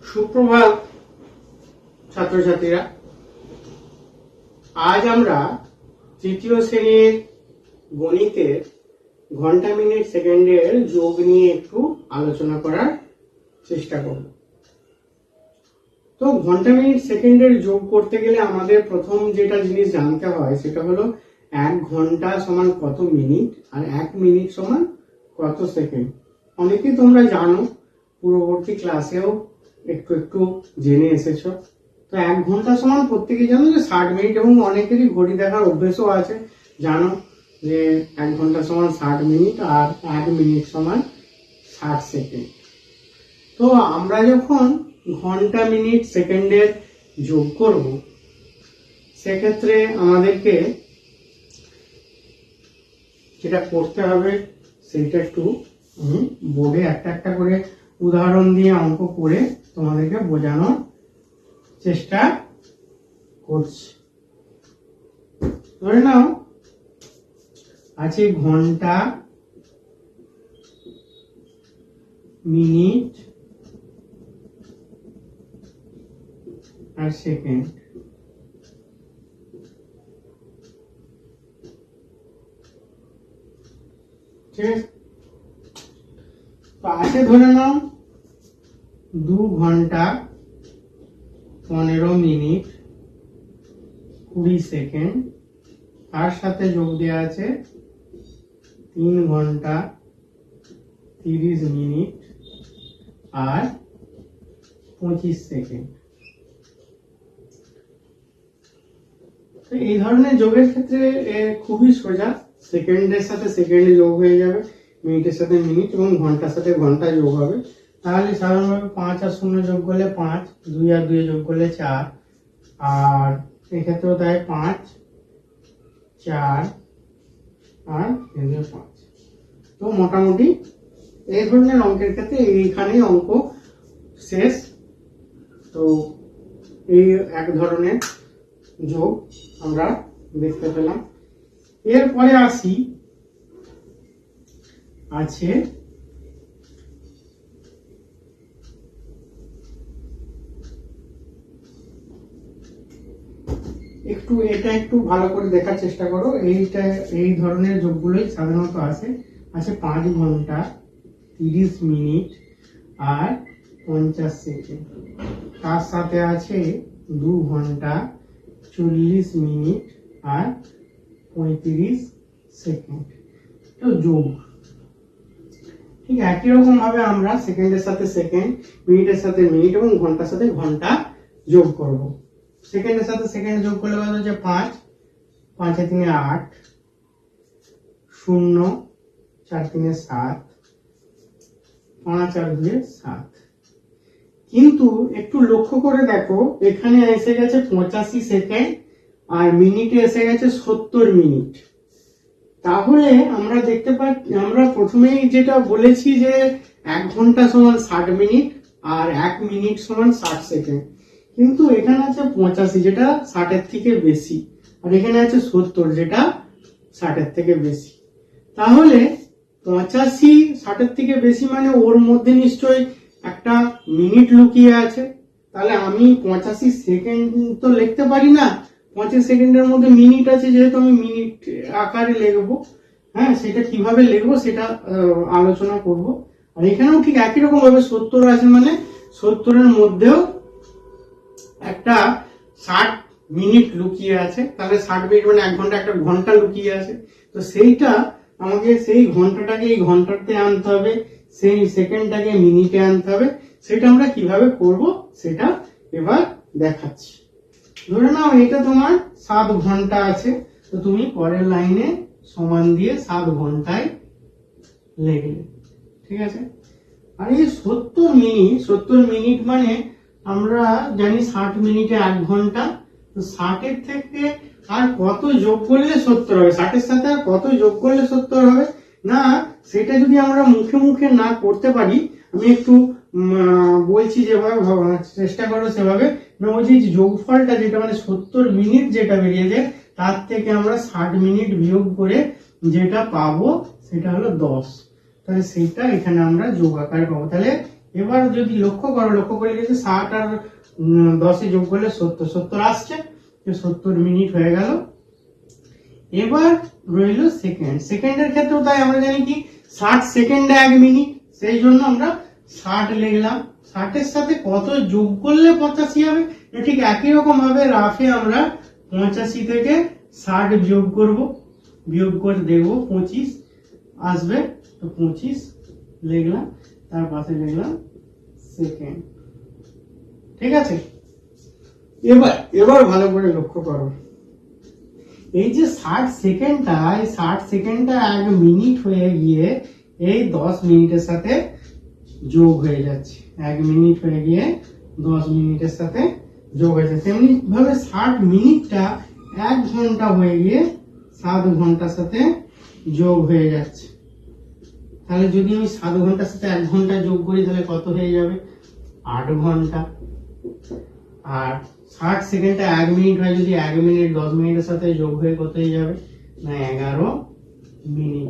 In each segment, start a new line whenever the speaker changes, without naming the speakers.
সুপ্রভাত ছাত্রছাত্রীরা। আজ আমরা তৃতীয় শ্রেণীর গণিতের ঘন্টা মিনিট সেকেন্ডের যোগ নিয়ে একটু আলোচনা করার চেষ্টা করব। তো ঘন্টা মিনিট সেকেন্ডের যোগ করতে গেলে আমাদের প্রথম যেটা জিনিস জানতে হয় সেটা হলো 1 ঘন্টা সমান কত মিনিট আর 1 মিনিট সমান কত সেকেন্ড। অনেকেই তোমরা জানো, পূর্ববর্তী ক্লাসেও একটু একটু জেনে এসেছো। তো 1 ঘন্টা সমান প্রত্যেকেই জানো যে 60 মিনিট, এবং অনেকেরই ঘড়ি দেখার অভ্যেসও আছে। জানো যে 1 ঘন্টা সমান 60 মিনিট আর 1 মিনিট সমান 60 সেকেন্ড। তো আমরা যখন ঘন্টা মিনিট সেকেন্ডের যোগ করব, সেক্ষেত্রে আমাদেরকে যেটা করতে হবে সেটা একটু বোর্ডে একটা একটা করে উদাহরণ দিয়ে অঙ্ক করে তোমাদেরকে বোঝানোর চেষ্টা করছি। ধরে নাও আছে ঘন্টা মিনিট আর সেকেন্ড। ঠিক আছে, তো আছে ধরে নাও 2 ঘন্টা 15 মিনিট 20 সেকেন্ড, তার সাথে যোগ দেওয়া আছে 3 ঘন্টা 30 মিনিট আর 25 সেকেন্ড। তো এই ধরনের যোগের ক্ষেত্রে খুবই সোজা, সেকেন্ডের সাথে সেকেন্ডে যোগ হয়ে যাবে, মিনিটের সাথে মিনিট এবং ঘন্টার সাথে ঘন্টা যোগ হবে। তাহলে সাধারণভাবে 5 আর 0 যোগ করলে 5, 2 আর 2 যোগ করলে 4, আর এক্ষেত্রেও তাই 5, 4 আর 5। তো মোটামুটি এই ধরনের অঙ্কের ক্ষেত্রে এইখানেই অঙ্ক শেষ। তো এই এক ধরনের যোগ আমরা দেখতে পেলাম। এরপরে আসি আছে এটা একটু ভালো করে দেখার চেষ্টা করো। এই ধরনের যোগগুলোই সাধারণত আছে 5 ঘন্টা 30 মিনিট আর 50 সেকেন্ড, তার সাথে আছে 2 ঘন্টা 40 মিনিট আর 35 সেকেন্ড। তো যোগ ঠিক একই রকম ভাবে আমরা সেকেন্ডের সাথে সেকেন্ড, মিনিটের সাথে মিনিট এবং ঘন্টার সাথে ঘন্টা যোগ করব। সেকেন্ডের সাথে সেকেন্ড যোগ করলে কত হচ্ছে 5, 5 এ 3 8, 0 4 3 7, 5 আর 2 7। কিন্তু একটু লক্ষ্য করে দেখো, এখানে এসে গেছে 85 সেকেন্ড আর মিনিটে এসে গেছে 70 মিনিট। তাহলে আমরা দেখতে পাচ্ছি, আমরা প্রথমেই যেটা বলেছি যে 1 ঘন্টা সমান 60 মিনিট আর 1 মিনিট সমান 60 সেকেন্ড, কিন্তু এখানে আছে 85 যেটা 60 এর থেকে বেশি, আর এখানে আছে 70 যেটা 60 এর থেকে বেশি। তাহলে 85 60 এর থেকে বেশি মানে ওর মধ্যে নিশ্চয়ই একটা মিনিট লুকিয়ে আছে। তাহলে আমি 85 সেকেন্ড তো লিখতে পারি না, 25 সেকেন্ডের মধ্যে মিনিট আছে, যেহেতু আমি মিনিট আকারে লিখবো। হ্যাঁ, সেটা কিভাবে লিখবো সেটা আলোচনা করব। আর এখানেও ঠিক একই রকম ভাবে 70 আছে, মানে 70 এর মধ্যেও একটা 60 মিনিট লুকিয়ে আছে। তাহলে 60 মিনিট মানে 1 ঘন্টা, একটা ঘন্টা লুকিয়ে আছে। তো সেইটা আমাকে, সেই ঘন্টাটাকে এই ঘন্টাতে আনতে হবে, সেই সেকেন্ডটাকে মিনিটে আনতে হবে। সেটা আমরা কিভাবে করব সেটা এবার দেখাচ্ছি। ধরে নাও এটা তোমার 7 ঘন্টা আছে, তো তুমি পরের লাইনে সমান দিয়ে 7 ঘন্টায় লিখলে। ঠিক আছে, আর এই 70 মিনিট মানে আমরা জানি 60 মিনিটে 1 ঘন্টা। তো 60 এর থেকে আর কত যোগ করলে 70 হবে, 60 এর সাথে আর কত যোগ করলে 70 হবে না, সেটা যদি আমরা মুখে মুখে না করতে পারি, আমি একটু বলছি যেভাবে চেষ্টা করো সেভাবে। ওই যে যোগফলটা যেটা মানে 70 মিনিট যেটা বেরিয়ে যায়, তার থেকে আমরা 60 মিনিট বিয়োগ করে যেটা পাবো সেটা হলো 10। তাহলে সেটা এখানে আমরা যোগ আকারে পাবো। তাহলে এবার যদি লক্ষ্য করে গেছে 60 আর 10 যোগ করলে 70 আসছে, 70 মিনিট হয়ে গেল। এবার রইল সেকেন্ডের ক্ষেত্রেও তাই, আমরা জানি কি 60 সেকেন্ডে 1 মিনিট, সেই জন্য আমরা 60 লিখলাম। 60 এর সাথে কত যোগ করলে 85 হবে, ঠিক একই রকম ভাবে রাফে আমরা 85 থেকে 60 বিয়োগ করব, বিয়োগ করে দেখবো 25 আসবে, তো 25 লিখলাম, তার পাশে লিখলাম সেকেন্ড। ঠিক আছে, এবার ভালো করে লক্ষ্য করো, এই যে 60 সেকেন্ডটা, এই 60 সেকেন্ডটা 1 মিনিট হয়ে গিয়ে এই 10 মিনিটের সাথে যোগ হয়ে যাচ্ছে, 1 মিনিট হয়ে গিয়ে 10 মিনিটের সাথে যোগ হয়ে যাচ্ছে। তেমনি ভাবে 60 মিনিটটা 1 ঘন্টা হয়ে গিয়ে 7 ঘন্টার সাথে যোগ হয়ে যাচ্ছে। তাহলে যদি আমি 7 ঘন্টার সাথে 1 ঘন্টা যোগ করি তাহলে কত হয়ে যাবে, 8 ঘন্টা। আর 60 সেকেন্ডে 1 মিনিট হয়, যদি 1 মিনিট 10 মিনিটের সাথে যোগ হয়ে কত হয়ে যাবে না 11 মিনিট।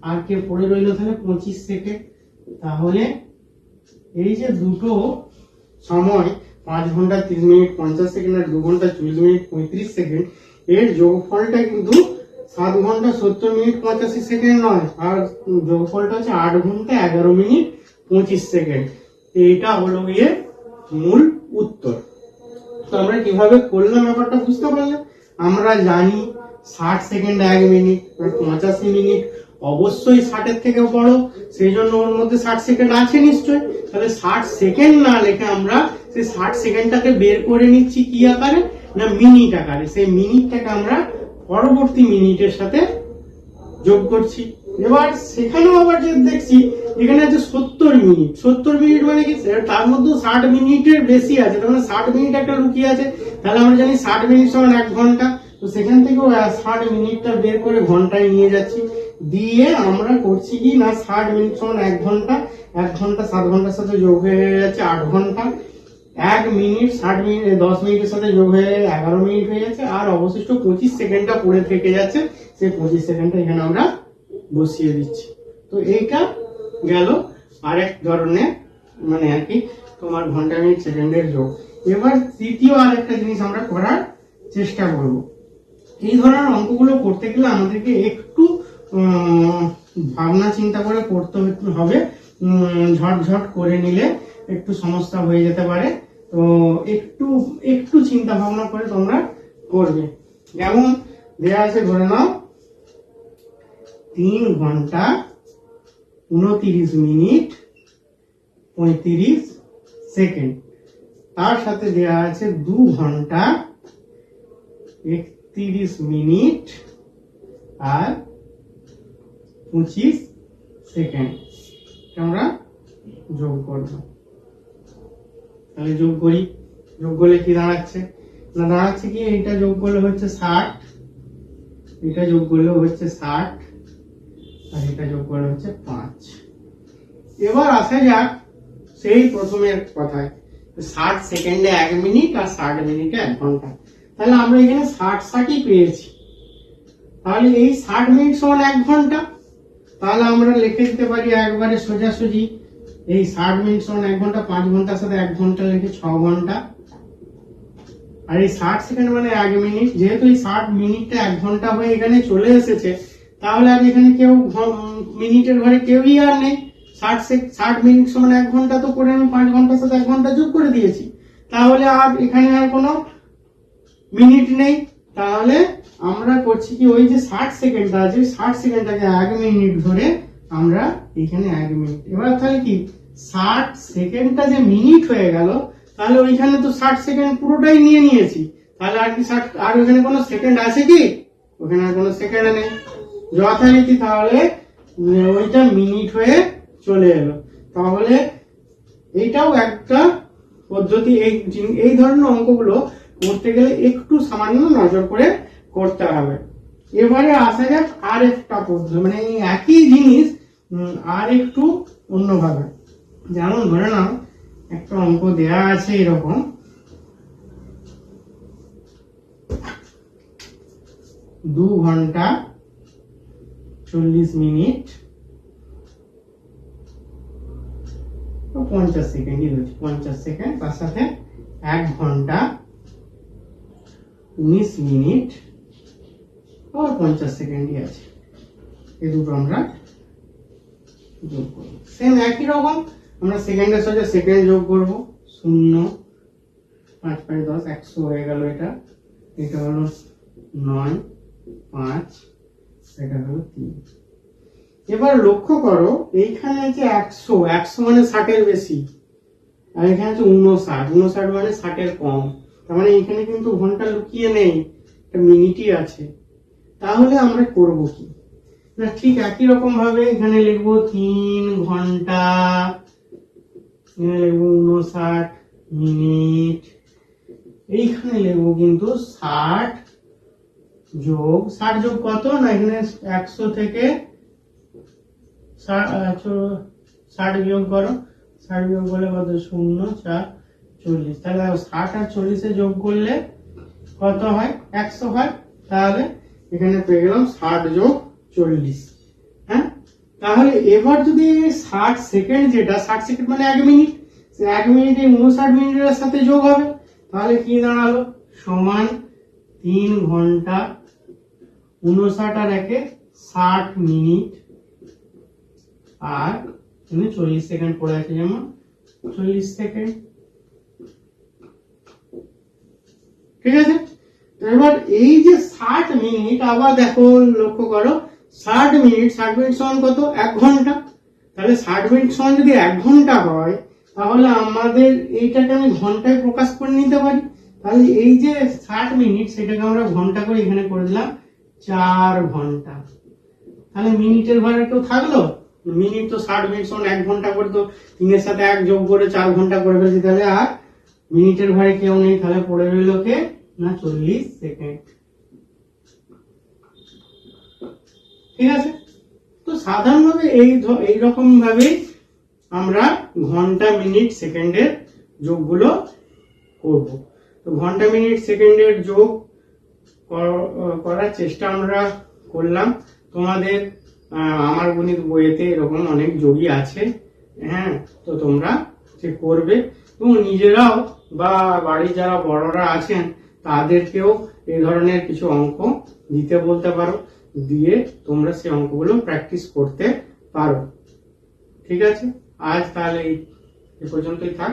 আর কে পড়ে রইল তাহলে 25 সেকেন্ড। তাহলে এই যে দুটো সময় 5 ঘন্টা 30 মিনিট 50 সেকেন্ড আর 2 ঘন্টা 40 মিনিট 35 সেকেন্ড, এর যোগফলটা কিন্তু 7 ঘন্টা 70 মিনিট 85 সেকেন্ড নয়, আর যোগফলটা হচ্ছে 8 ঘন্টা 11 মিনিট 25 সেকেন্ড। এইটা হলো গিয়ে মূল উত্তর। তো আমরা কিভাবে করলাম ব্যাপারটা বুঝতে পারলে? আমরা জানি 60 সেকেন্ড 1 মিনিট, 85 মিনিট অবশ্যই 60 এর থেকে বড়, সেই জন্য ওর মধ্যে 60 সেকেন্ড আছে নিশ্চয়ই। তাহলে 60 সেকেন্ড না লিখে আমরা সেই 60 সেকেন্ডটাকে বের করে নিচ্ছি কি আকারে না মিনিট আকারে। সেই মিনিটটাকে আমরা পরবর্তী মিনিটের সাথে যোগ করছি। এবার সেখানেও আবার যে দেখছি এখানে আছে 70 মিনিট। 70 মিনিট মানে কি, তার মধ্যে 60 মিনিটের বেশি আছে, তার মানে 60 মিনিট একটা লুকিয়ে আছে। তাহলে আমরা জানি 60 মিনিট সমান 1 ঘন্টা, তো সেখান থেকেও 60 মিনিটটা বের করে ঘন্টায় নিয়ে যাচ্ছি, দিয়ে আমরা করছি কি না 60 মিনিট সমান 1 ঘন্টা, 1 ঘন্টা 7 ঘন্টার সাথে যোগ হয়ে যাচ্ছে 8 ঘন্টা, 1 মিনিট 60 মিনিট 10 মিনিটের সাথে যোগ হয়ে 11 মিনিট হয়ে যাচ্ছে, আর অবশিষ্ট 25 সেকেন্ডটা পড়ে থেকে যাচ্ছে, সেই 25 সেকেন্ডটা এখানে আমরা বসিয়ে দিচ্ছি। তো এইটা গেল আরেক ধরনের মানে আর কি তোমার ঘন্টা মিনিট সেকেন্ডের যোগ। এবার তৃতীয় আরেকটা জিনিস আমরা করার চেষ্টা করব। এই ধরনের অঙ্কগুলো করতে গেলে আমাদেরকে একটু ভাবনা চিন্তা করে করতে হবে, ঝটঝট করে নিলে একটু সমস্যা হয়ে যেতে পারে। তো একটু চিন্তা ভাবনা করে তোমরা করবে। যেমন দেয়া আছে, ধরে নাও 3 ঘন্টা 29 মিনিট 35 সেকেন্ড, তার সাথে দেয়া আছে 2 ঘন্টা 31 মিনিট আর 25 সেকেন্ড। আমরা যোগ করব। তাহলে যোগ করি, যোগ করলে কি দাঁড়াচ্ছে না, দাঁড়াচ্ছে কি এটা যোগ করলে হচ্ছে 60, এটা যোগ করলে হচ্ছে 60, আর এটা যোগ করলে হচ্ছে 5। এবার আসা যাক সেই প্রথমের কথায়, 60 সেকেন্ডে 1 মিনিট আর 60 মিনিটে 1 ঘন্টা। তাহলে আমরা এখানে 60 পেয়েছি। তাহলে এই 60 মিনিট সমান 1 ঘন্টা। তাহলে আমরা লিখে দিতে পারি একবারে সোজাসুজি, এই 60 মিনিট সমান 1 ঘন্টা, 5 ঘন্টার সাথে 1 ঘন্টা লিখে 6 ঘন্টা, আর এই 60 সেকেন্ড মানে 1 মিনিট। যেহেতু এই 60 মিনিটটা 1 ঘন্টা হয়ে এখানে চলে এসেছে, তাহলে আর এখানে কেউ মিনিটের ঘরে কেউই আর নেই। 60 মিনিট সমান 1 ঘন্টা তো করে আমি 5 ঘন্টার সাথে 1 ঘন্টা যোগ করে দিয়েছি, তাহলে আর এখানে আর কোনো মিনিট নেই। তাহলে আমরা করছি কি, ওই যে 60 সেকেন্ডটা আছে 60 সেকেন্ডটাকে 1 মিনিট ধরে আমরা এখানে 1 মিনিট। এবার তাহলে কি 60 সেকেন্ডটা যে মিনিট হয়ে গেল, তাহলে ওইখানে তো 60 সেকেন্ড পুরোটাই নিয়ে নিয়েছি। তাহলে আর কি 60 আর ওখানে কোনো সেকেন্ড আছে কি, ওখানে আর কোনো সেকেন্ড নেই যথারীতি। তাহলে ওইটা মিনিট হয়ে চলে এলো। তাহলে এইটাও একটা পদ্ধতি। এই ধরনের অঙ্কগুলো করতে গেলে একটু সামান্য নজর করে করতে হবে। এবারে আসা যাক আর একটা পদ্ধতি, মানে এই একই জিনিস আর একটু অন্যভাবে। যেমন ধরে নাও একটা অঙ্ক দেয়া আছে এরকম, 2 ঘন্টা 40 মিনিট 50 সেকেন্ডই রয়েছে, 50 সেকেন্ড, তার সাথে 1 ঘন্টা 19 মিনিট আর 50 সেকেন্ডই আছে। এই দুটো আমরা যোগ করব। সেম একই রকম আমরা সেকেন্ডের সাথে সেকেন্ড যোগ করব। 0 5 5 10 100 হয়ে গেল। এটা এটা হলো 9 5, এটা হলো 3। এবার লক্ষ্য করো এইখানে আছে 100, 100 মানে 60 এর বেশি, আর এখানে আছে 59, 59 মানে 60 এর কম। তার মানে এখানে কিন্তু ঘন্টা লুকিয়ে নেই, একটা মিনিটই আছে। তাহলে আমরা করব কি না, ঠিক একই রকম ভাবে এখানে লিখবো 3 ঘন্টা, এখানে লিখবো 59 মিনিট, এইখানে লিখবো কিন্তু 60 যোগ কত না, এখানে 100 থেকে 60 বিয়োগ করো, 60 বিয়োগ করলে কত, 0 4 40। তাহলে 60 আর 40 এ যোগ করলে কত হয়, 100 হয়। তাহলে এখানে পেয়ে গেলাম 60 যোগ 40। হ্যাঁ, তাহলে এবার যদি 60 সেকেন্ড, যেটা 60 সেকেন্ড মানে 1 মিনিট, 1 মিনিটে 59 মিনিটের সাথে যোগ হবে, তাহলে কি দাঁড়ালো, সমান 3 ঘন্টা 59 আর 1 60 মিনিট, আর 40 সেকেন্ড পড়ে আছে, যেমন 40 সেকেন্ড। ঠিক আছে, তো এবার এই যে 60 মিনিট, আবার দেখো লক্ষ্য করো, 60 মিনিট সমান কত, 1 ঘন্টা। তাহলে 60 মিনিট সমান যদি 1 ঘন্টা হয়, তাহলে আমাদের এইটাকে আমি ঘন্টায় প্রকাশ করে নিতে পারি। তাহলে এই যে 60 মিনিট, সেটাকে আমরা ঘন্টা করে এখানে করে দিলাম 4 ঘন্টা। তাহলে মিনিটের ঘরে কেউ থাকলো, মিনিট তো 60 মিনিট সমান 1 ঘন্টা করে, তো 3 এর সাথে 1 যোগ করে 4 ঘন্টা করে ফেলছি। তাহলে আর মিনিটের ঘরে কেউ নেই, তাহলে পড়ে রইল কে না, 40 সেকেন্ড। ঠিক আছে, তো সাধারণভাবে এইরকম ভাবে আমরা ঘন্টা মিনিট সেকেন্ডের যোগগুলো করব। তো ঘন্টা মিনিট সেকেন্ডের যোগ করার চেষ্টা আমরা করলাম। তোমাদের আমার গণিত বইয়েতে এরকম অনেক যোগই আছে, হ্যাঁ, তো তোমরা যে করবে, এবং নিজেরাও বা বাড়ির যারা বড়রা আছেন তাদেরকেও এই ধরনের কিছু অঙ্ক দিতে বলতে পারো, দিয়ে তোমরা সেই অঙ্কগুলো প্র্যাকটিস করতে পারো। ঠিক আছে, আজ তাহলে এই পর্যন্তই থাক।